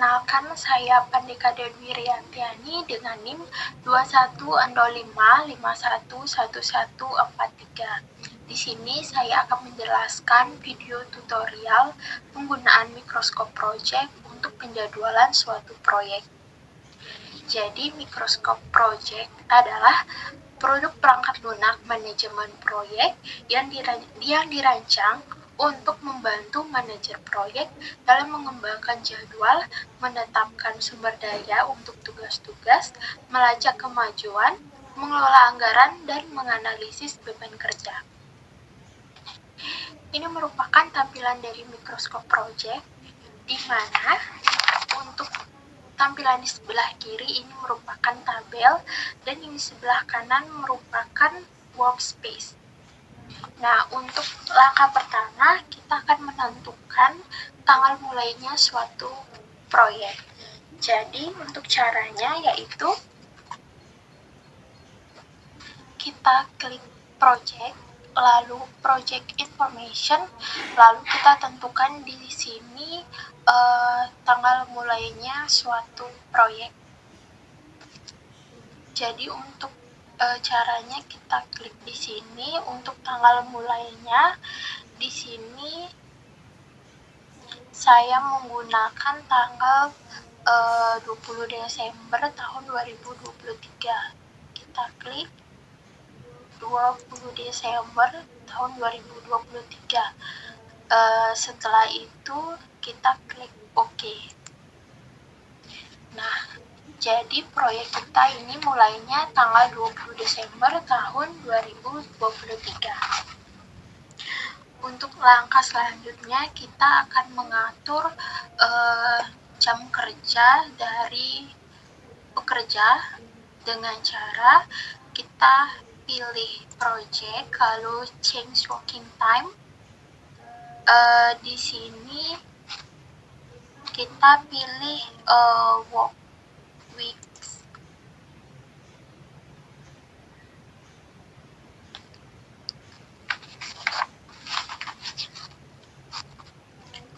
Perkenalkan, saya Pandika Dewi Riantiani dengan NIM 2105511143. Di sini saya akan menjelaskan video tutorial penggunaan mikroskop project untuk penjadwalan suatu proyek. Jadi, mikroskop project adalah produk perangkat lunak manajemen proyek yang dirancang untuk membantu manajer proyek dalam mengembangkan jadwal, menetapkan sumber daya untuk tugas-tugas, melacak kemajuan, mengelola anggaran, dan menganalisis beban kerja. Ini merupakan tampilan dari mikroskop project, di mana untuk tampilan di sebelah kiri ini merupakan tabel, dan yang di sebelah kanan merupakan workspace. Nah, untuk langkah pertama, kita akan menentukan tanggal mulainya suatu proyek. Jadi, untuk caranya yaitu kita klik project, lalu project information, lalu kita tentukan di sini tanggal mulainya suatu proyek. Jadi, untuk caranya kita klik di sini untuk tanggal mulainya. Di sini saya menggunakan tanggal 20 Desember tahun 2023. Kita klik 20 Desember tahun 2023. Setelah itu kita klik OK. Nah, jadi proyek kita ini mulainya tanggal 20 Desember tahun 2023. Untuk langkah selanjutnya, kita akan mengatur jam kerja dari pekerja dengan cara kita pilih project, lalu change working time. Di sini kita pilih work weeks.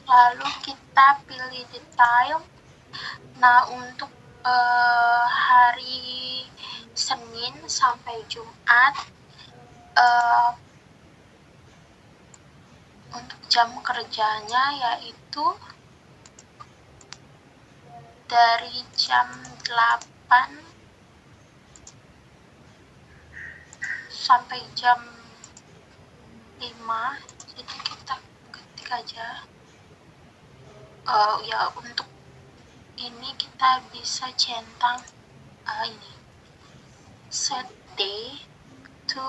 Lalu kita pilih detail. Nah, untuk hari Senin sampai Jumat, untuk jam kerjanya yaitu dari jam 8 sampai jam 5. Jadi kita ketik aja. Untuk ini kita bisa centang ini, set day to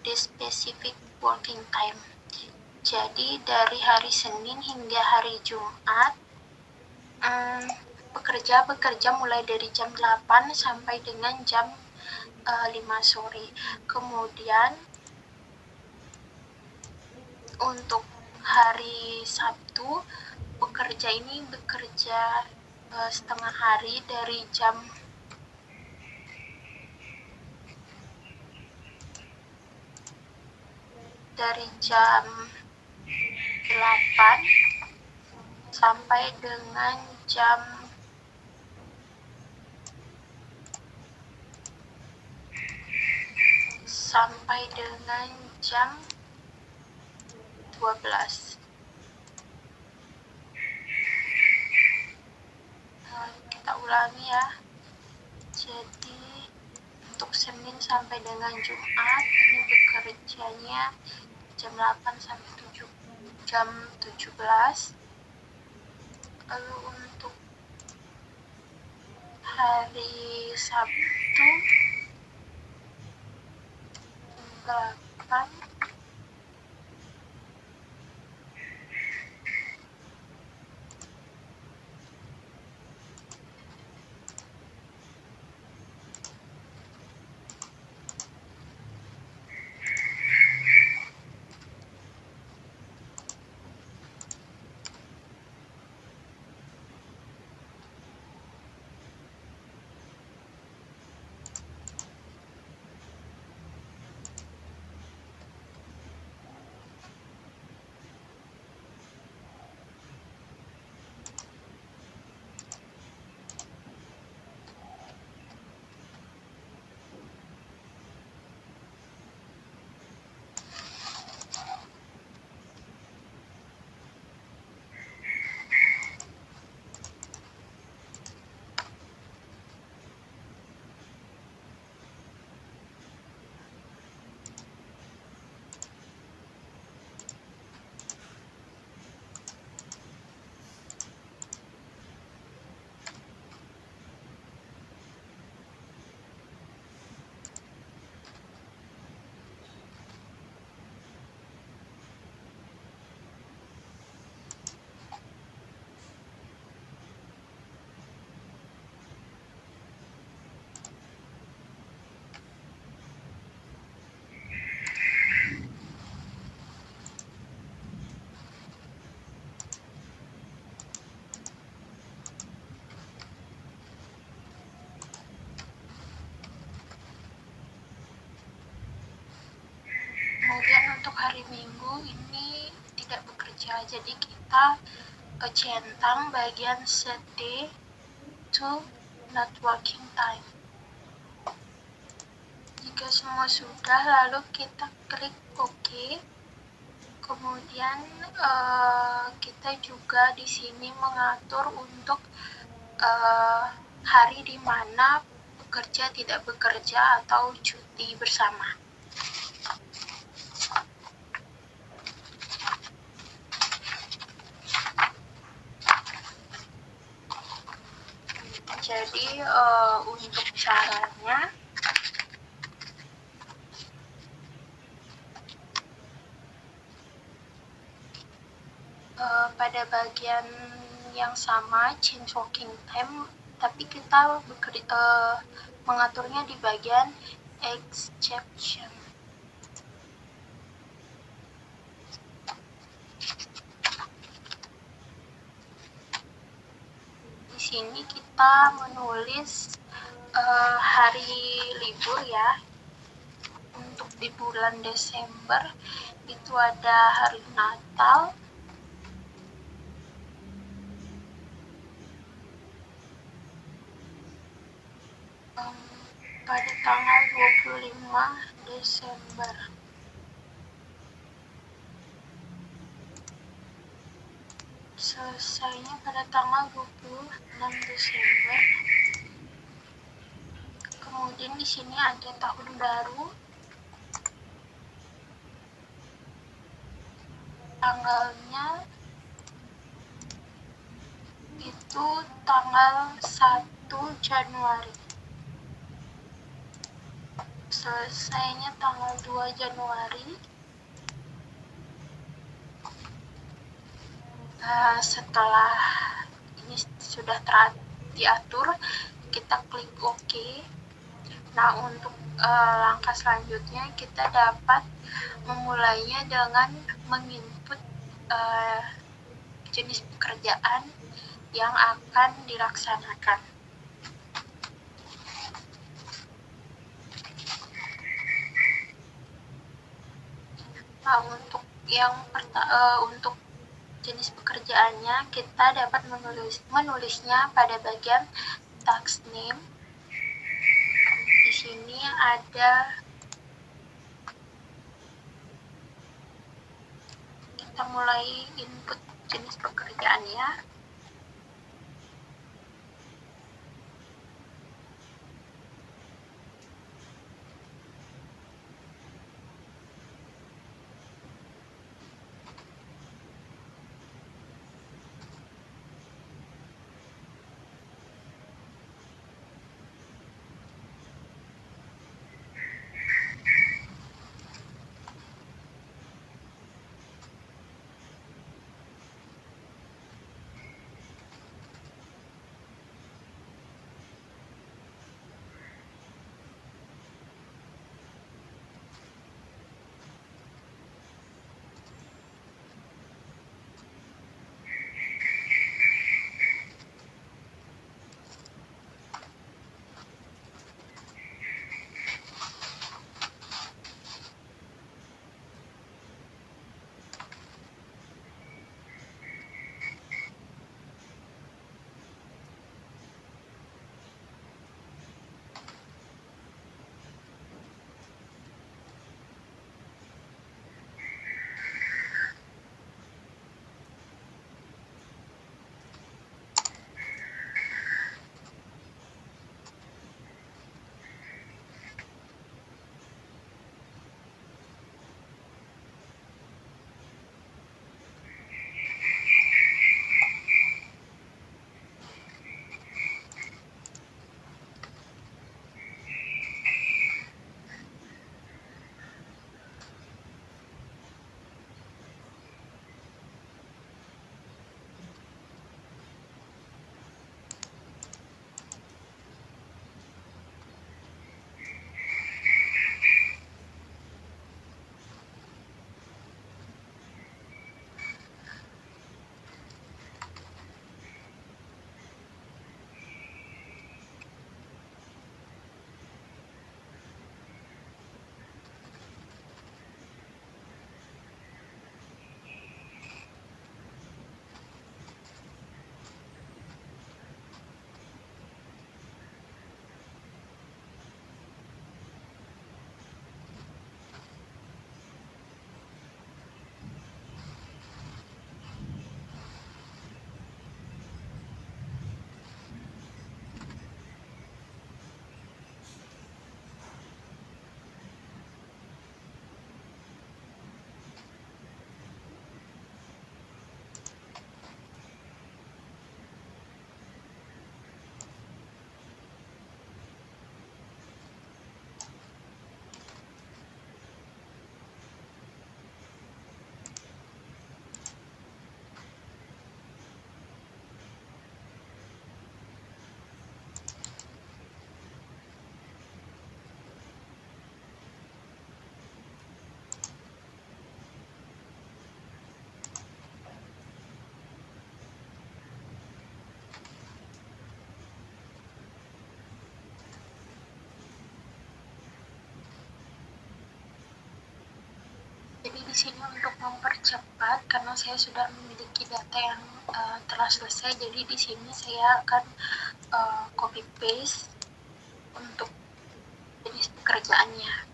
the specific working time. Jadi dari hari Senin hingga hari Jumat, pekerja bekerja mulai dari jam 8 sampai dengan jam 5 sore. Kemudian untuk hari Sabtu, pekerja ini bekerja setengah hari dari jam 8 sampai dengan jam 12. Kita ulangi ya. Jadi untuk Senin sampai dengan Jumat ini bekerjanya jam 8 sampai jam 17. Lalu untuk hari Sabtu 8 bekerja. Jadi kita centang bagian set day to not working time. Jika semua sudah, lalu kita klik OK. Kemudian kita juga di sini mengatur untuk hari di mana bekerja, tidak bekerja, atau cuti bersama. Jadi untuk caranya, pada bagian yang sama, change working time, tapi kita mengaturnya di bagian exception. Di sini kita menulis hari libur ya. Untuk di bulan Desember itu ada hari Natal, pada tanggal 25 Desember. Selesainya pada tanggal 26 Desember. Kemudian di sini ada tahun baru. Tanggalnya itu tanggal 1 Januari. Selesainya tanggal 2 Januari. Setelah ini sudah diatur, kita klik OK. Nah, untuk langkah selanjutnya kita dapat memulainya dengan menginput jenis pekerjaan yang akan dilaksanakan. Nah, untuk jenis pekerjaannya kita dapat menulisnya pada bagian task name. Di sini ada, kita mulai input jenis pekerjaannya. sini untuk mempercepat karena saya sudah memiliki data yang telah selesai. Jadi di sini saya akan copy paste untuk jenis pekerjaannya.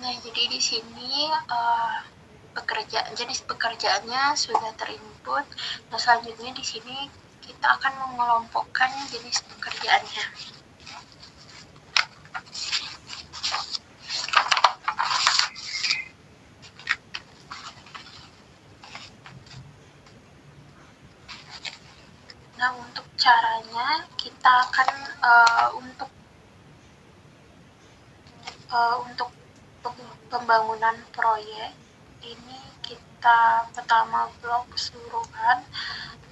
Nah, jadi di sini jenis pekerjaannya sudah terinput. Nah, selanjutnya di sini kita akan mengelompokkan jenis pekerjaannya. Nah, untuk caranya kita akan untuk pembangunan proyek ini kita pertama blok keseluruhan,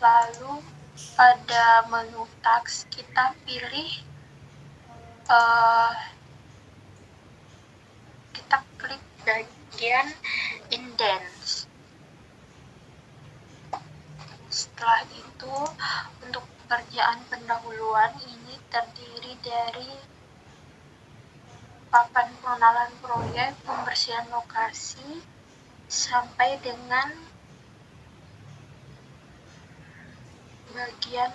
lalu pada menu task kita pilih kita klik bagian indents. Setelah itu untuk pekerjaan pendahuluan ini terdiri dari papan pengenalan proyek, pembersihan lokasi, sampai dengan bagian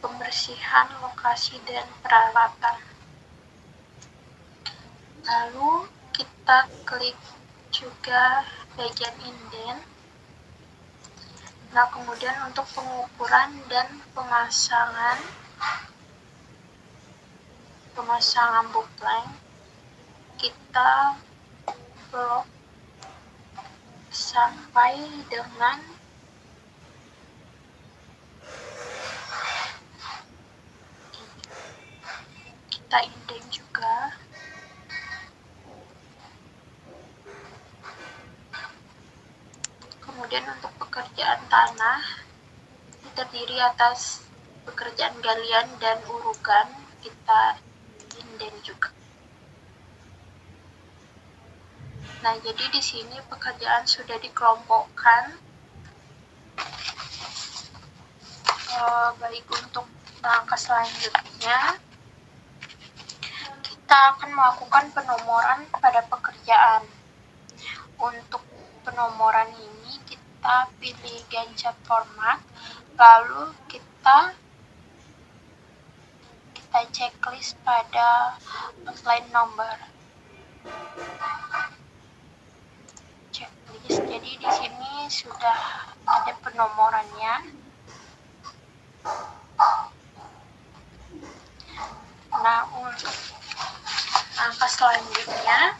pembersihan lokasi dan peralatan. Lalu kita klik juga bagian indent. Nah, kemudian untuk pengukuran dan pemasangan buplank kita blok sampai dengan kita indent juga. Kemudian untuk pekerjaan tanah terdiri atas pekerjaan galian dan urukan, kita indent juga. Nah, jadi di sini pekerjaan sudah dikelompokkan. Baik, untuk langkah selanjutnya kita akan melakukan penomoran pada pekerjaan. Untuk penomoran ini kita pilih Ganjap format, lalu kita checklist pada outline number. Checklist. Jadi di sini sudah ada penomorannya. Nah, untuk langkah selanjutnya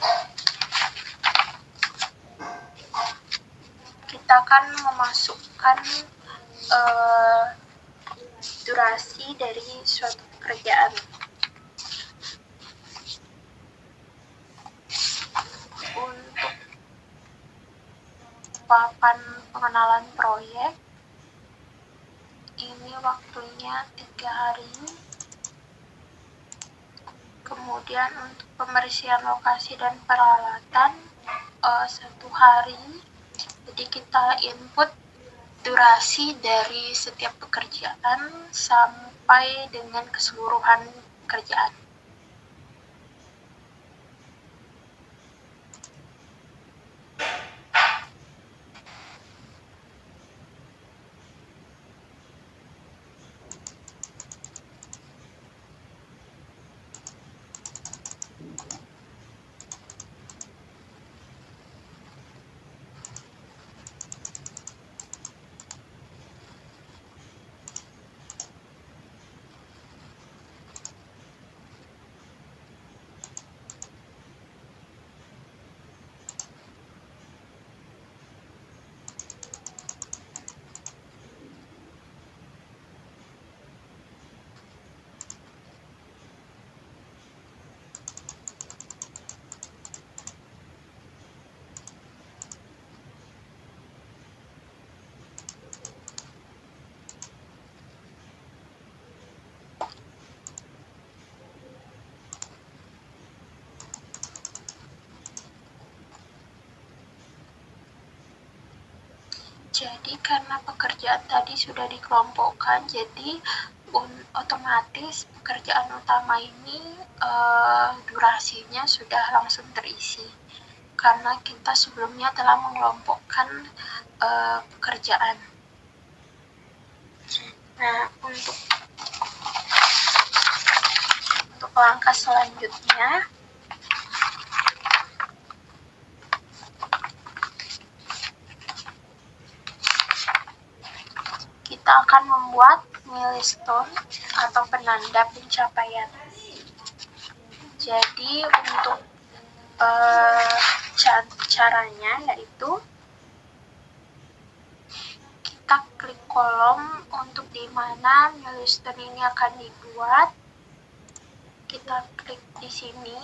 kita akan memasukkan durasi dari suatu pekerjaan. Untuk papan pengenalan proyek ini waktunya 3 hari. Kemudian untuk pembersihan lokasi dan peralatan 1 hari. Jadi kita input durasi dari setiap pekerjaan sampai dengan keseluruhan pekerjaan. Jadi karena pekerjaan tadi sudah dikelompokkan, jadi otomatis pekerjaan utama ini durasinya sudah langsung terisi karena kita sebelumnya telah mengelompokkan pekerjaan. Nah, untuk langkah selanjutnya, kita akan membuat milestone atau penanda pencapaian. Jadi untuk caranya yaitu kita klik kolom untuk di mana milestone ini akan dibuat. Kita klik di sini.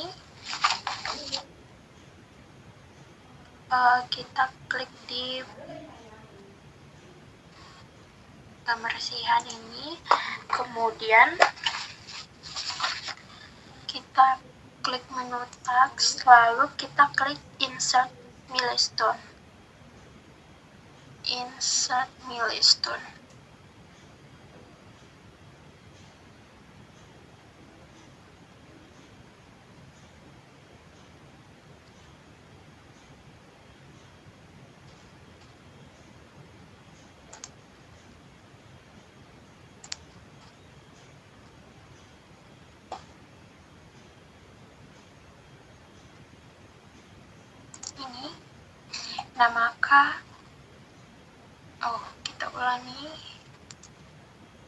Kita klik di pembersihan ini, kemudian kita klik menu task, lalu kita klik insert milestone. Insert milestone. Ini. Nah, maka kita ulangi.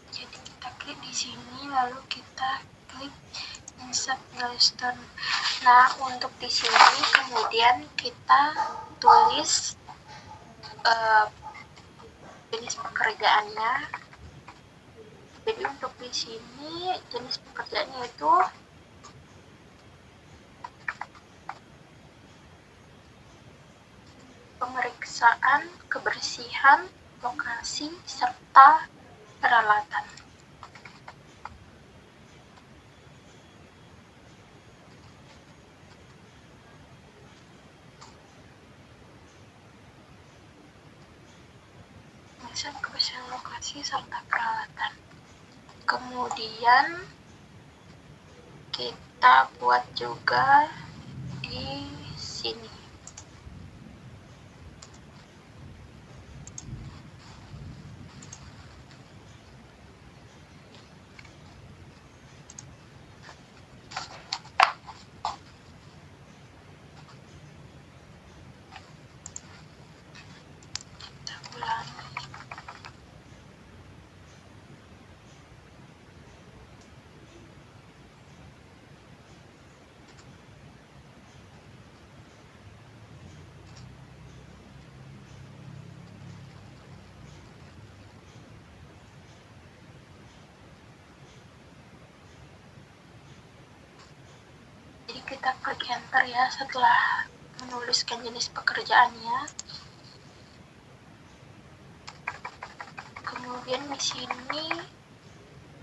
Jadi kita klik di sini, lalu kita klik insert milestone. Nah, untuk di sini kemudian kita tulis jenis pekerjaannya. Jadi untuk di sini jenis pekerjaannya itu pemeriksaan kebersihan lokasi serta peralatan. Pemeriksaan kebersihan lokasi serta peralatan. Kemudian kita buat juga di sini. Jadi kita klik enter ya setelah menuliskan jenis pekerjaannya. Kemudian di sini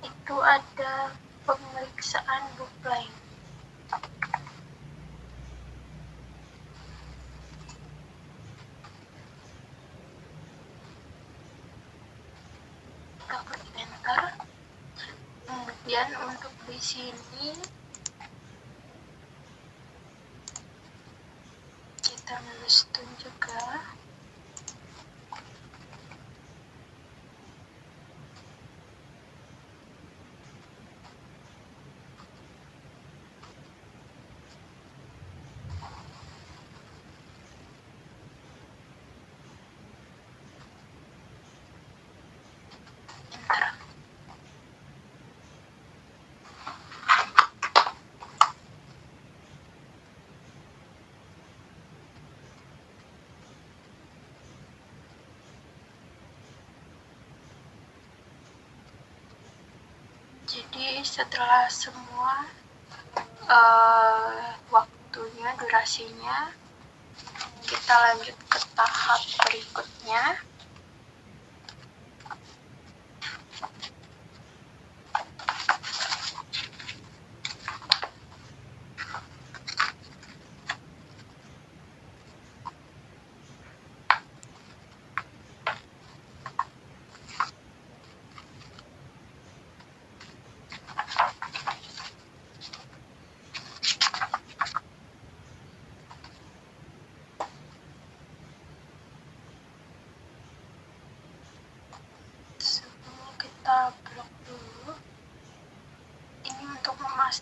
itu ada pemeriksaan bookline. Kita klik enter. Kemudian untuk di sini kita milestone juga. Enter. Jadi setelah semua waktunya, durasinya, kita lanjut ke tahap berikutnya.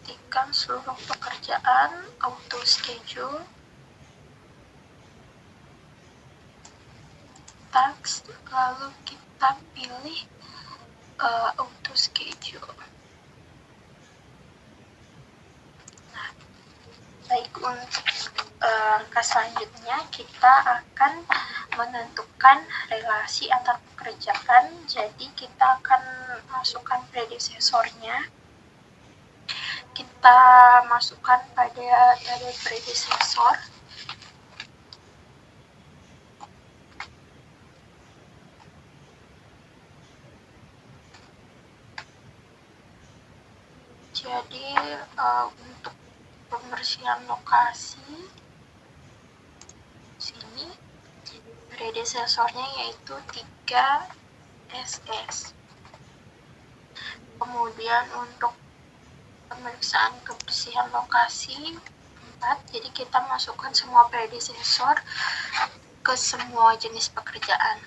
ketikkan seluruh pekerjaan, auto schedule, task, lalu kita pilih auto schedule. Nah, baik, untuk langkah selanjutnya kita akan menentukan relasi antar pekerjaan. Jadi kita akan masukkan predecesornya. Kita masukkan pada table predecessor. Jadi untuk pembersihan lokasi sini predecesornya yaitu 3 SS. Kemudian untuk pemeriksaan kebersihan lokasi 4, jadi kita masukkan semua predecessor ke semua jenis pekerjaan.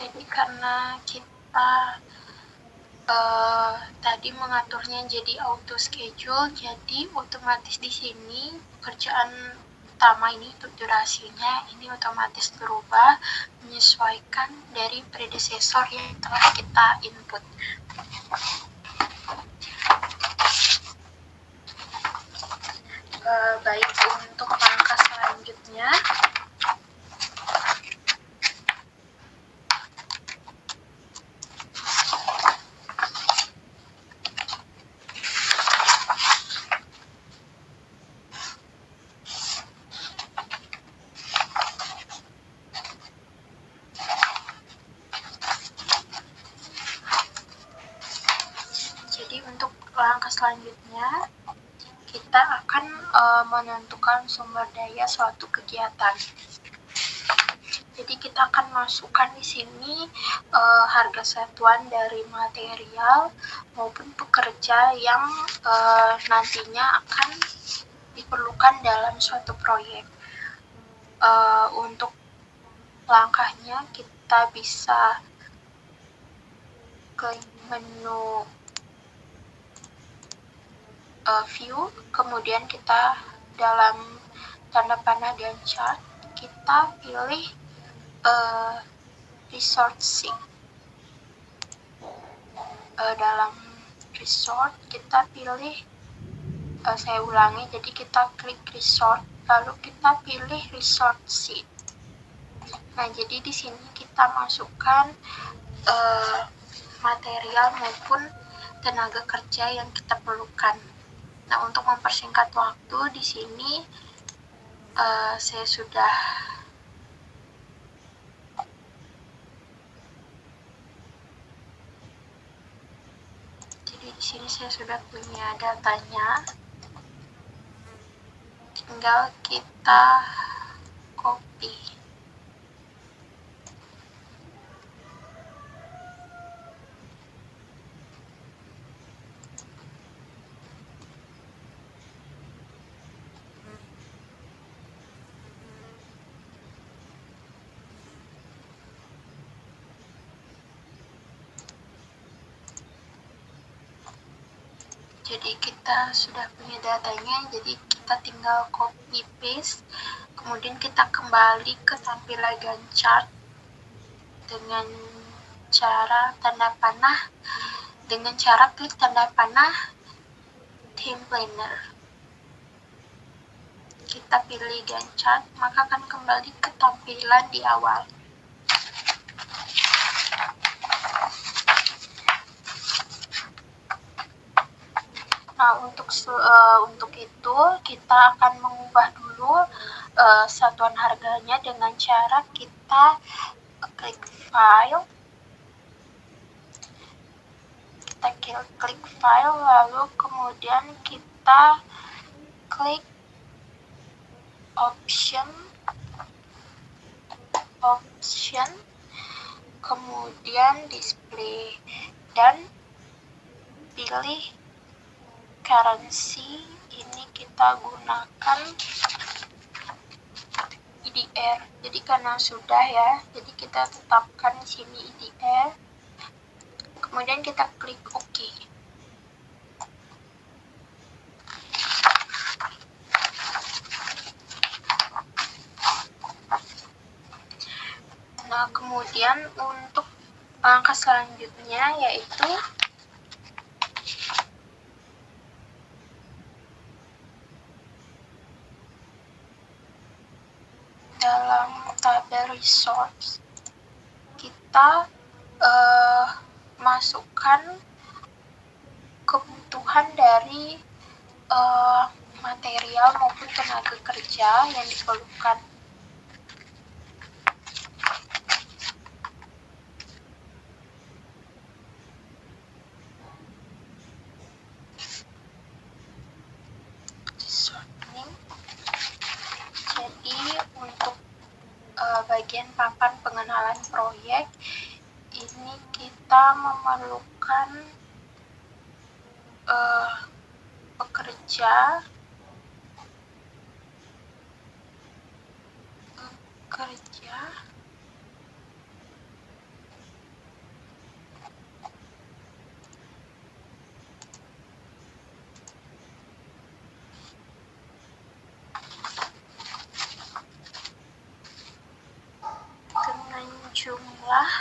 Jadi karena kita tadi mengaturnya jadi auto schedule, jadi otomatis di sini pekerjaan utama ini untuk durasinya ini otomatis berubah menyesuaikan dari predecessor yang telah kita input. Baik, untuk langkah selanjutnya kita akan menentukan sumber daya suatu kegiatan. Jadi kita akan masukkan di sini harga satuan dari material maupun pekerja yang nantinya akan diperlukan dalam suatu proyek. Untuk langkahnya kita bisa ke menu view, kemudian kita dalam tanda panah dan chart kita pilih resource sheet. Dalam resort kita pilih saya ulangi, jadi kita klik resort lalu kita pilih resort sheet. Nah, jadi di sini kita masukkan material maupun tenaga kerja yang kita perlukan. Nah, untuk mempersingkat waktu di sini saya sudah di sini saya sudah punya datanya, tinggal kita copy. Jadi kita sudah punya datanya, jadi kita tinggal copy paste, kemudian kita kembali ke tampilan Gantt chart dengan cara klik tanda panah theme planner. Kita pilih Gantt chart, maka akan kembali ke tampilan di awal. Nah, untuk itu kita akan mengubah dulu satuan harganya dengan cara kita klik file, lalu kemudian kita klik option, kemudian display, dan pilih currency. Ini kita gunakan IDR. Jadi karena sudah ya, jadi kita tetapkan di sini IDR. Kemudian kita klik OK. Nah, kemudian untuk langkah selanjutnya yaitu dalam tabel resource kita masukkan kebutuhan dari material maupun tenaga kerja yang diperlukan. Jadi untuk bagian papan pengenalan proyek ini kita memerlukan pekerja dengan jumlah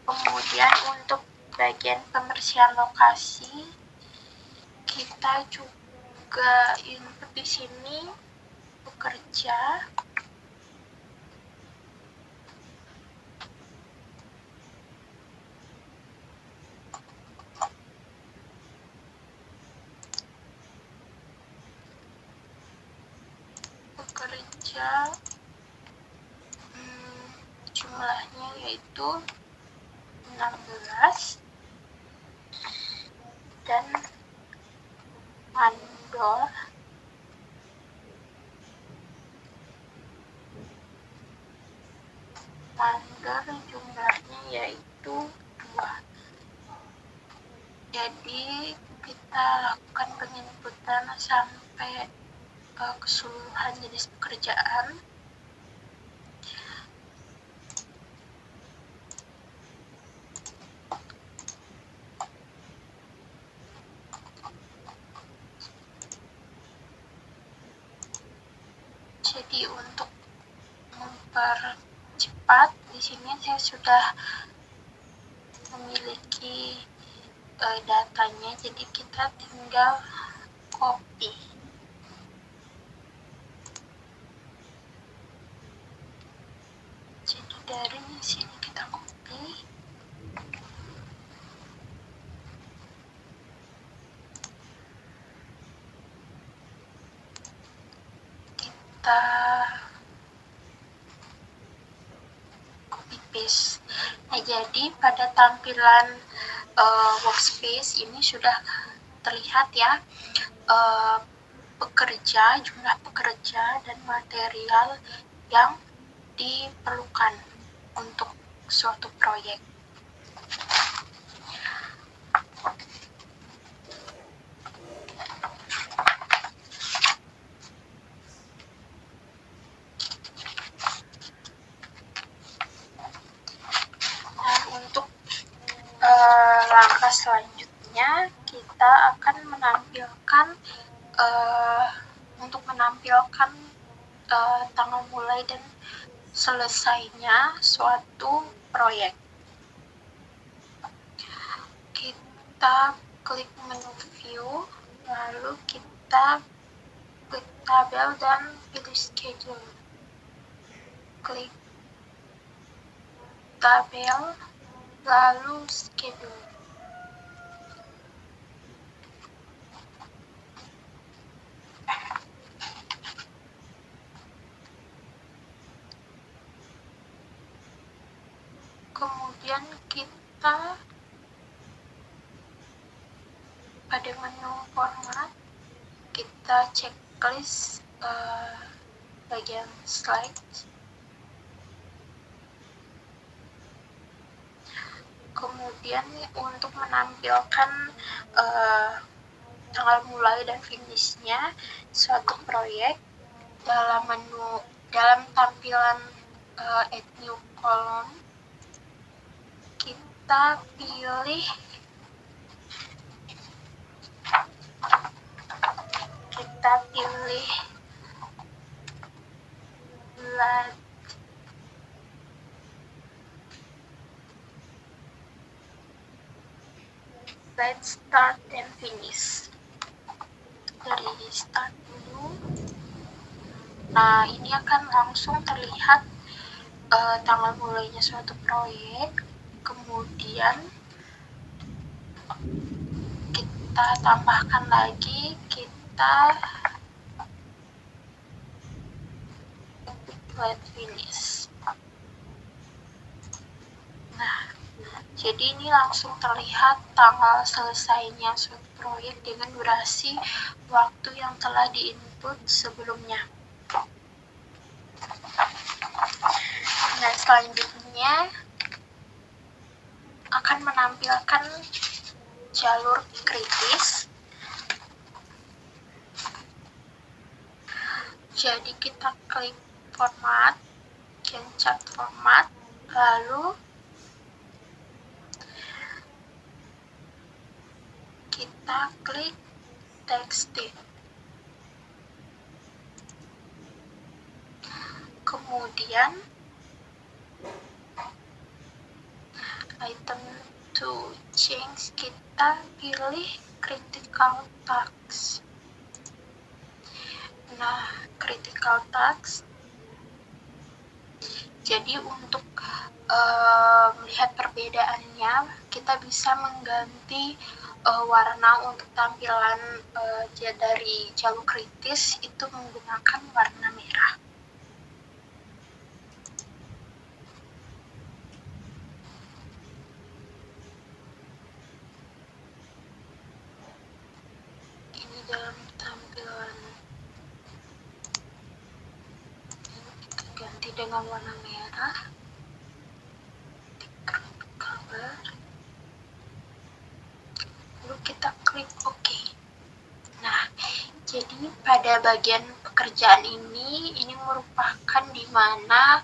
kemudian untuk bagian pembersihan lokasi kita juga input di sini pekerja, jumlahnya yaitu 16, dan mandor jumlahnya yaitu 2. Jadi kita lakukan penginputan sampai keseluruhan jenis pekerjaan. Jadi untuk mempercepat, di sini saya sudah memiliki datanya, jadi kita tinggal copy. Jadi dari sini kita copy. Kita copy paste. Nah, jadi pada tampilan workspace ini sudah terlihat ya jumlah pekerja dan material yang diperlukan untuk suatu proyek. langkah selanjutnya kita akan menampilkan tanggal mulai dan selesainya suatu proyek. Kita klik menu view, lalu kita klik tabel dan pilih schedule. Klik tabel, lalu schedule. Kemudian kita pada menu format, kita checklist bagian slide. Kemudian untuk menampilkan tanggal mulai dan finishnya suatu proyek, dalam tampilan add new column, kita pilih let's start and finish. Dari start dulu. Nah, ini akan langsung terlihat tanggal mulainya suatu proyek. Kemudian kita tambahkan lagi, kita let finish. Nah, jadi ini langsung terlihat tanggal selesainya suatu proyek dengan durasi waktu yang telah diinput sebelumnya. Nah, selanjutnya akan menampilkan jalur kritis. Jadi kita klik format, Gantt chart format, lalu kita klik text date. Kemudian item to change, kita pilih critical task. Nah, critical task, jadi untuk melihat perbedaannya, kita bisa mengganti warna untuk tampilan dari jalur kritis itu menggunakan warna merah. Ini dalam tampilan, kita ganti dengan warna merah. Color. Lalu kita klik OK. Nah, jadi pada bagian pekerjaan ini merupakan di mana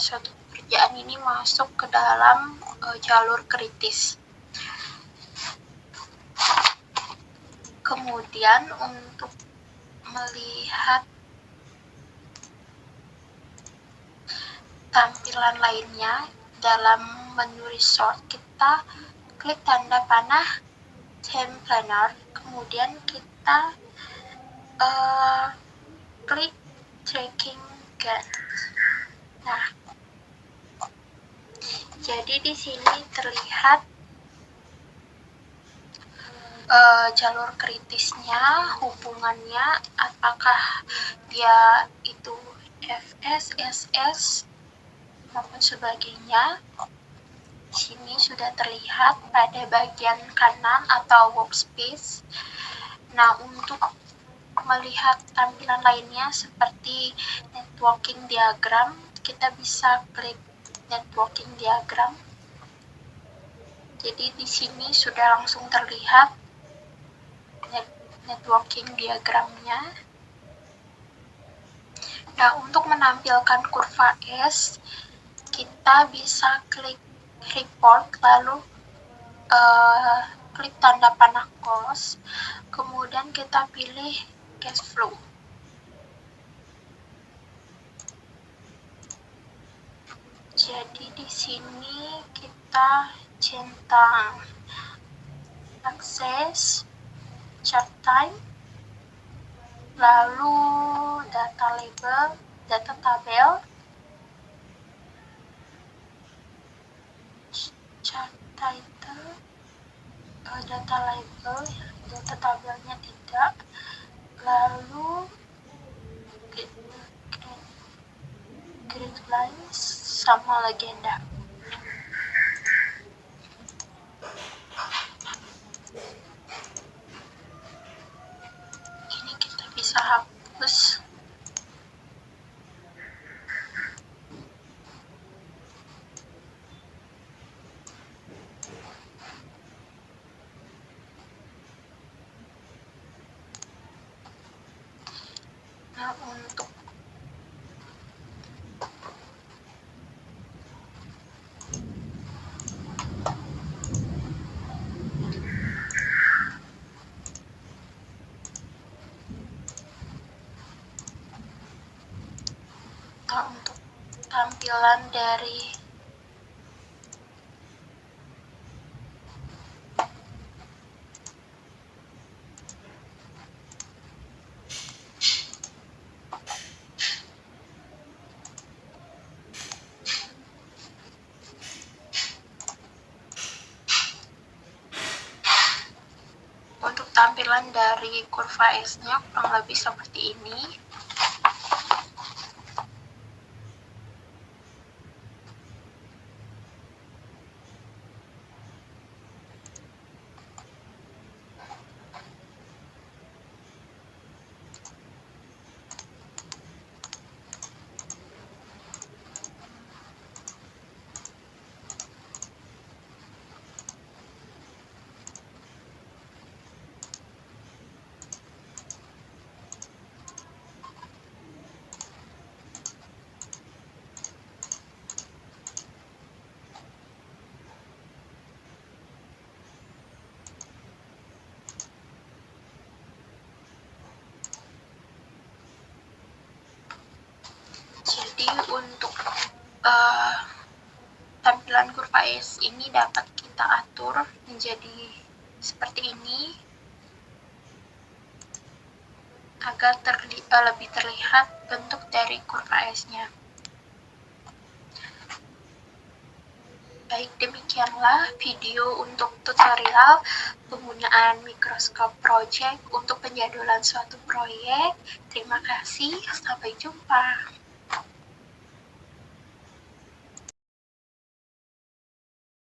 suatu pekerjaan ini masuk ke dalam jalur kritis. Kemudian untuk melihat tampilan lainnya dalam menu resort, kita klik tanda panah Time Planner, kemudian kita klik Tracking Gantt. Nah, jadi di sini terlihat jalur kritisnya, hubungannya, apakah dia itu FS, SS, maupun sebagainya. Di sini sudah terlihat pada bagian kanan atau workspace. Nah, untuk melihat tampilan lainnya seperti networking diagram, kita bisa klik networking diagram. Jadi di sini sudah langsung terlihat networking diagramnya. Nah, untuk menampilkan kurva S, kita bisa klik report, lalu klik tanda panah close, kemudian kita pilih cash flow. Jadi di sini kita centang akses, chart time, lalu data label, data tabel, chart title, data label, data tabelnya tidak, lalu grid lines sama legenda. Ini kita bisa hapus. Nah, untuk tampilan dari kurva S-nya kurang lebih seperti ini. Jadi untuk tampilan kurva S ini dapat kita atur menjadi seperti ini agar lebih terlihat bentuk dari kurva S-nya. Baik, demikianlah video untuk tutorial penggunaan Microscope Project untuk penjadwalan suatu proyek. Terima kasih, sampai jumpa.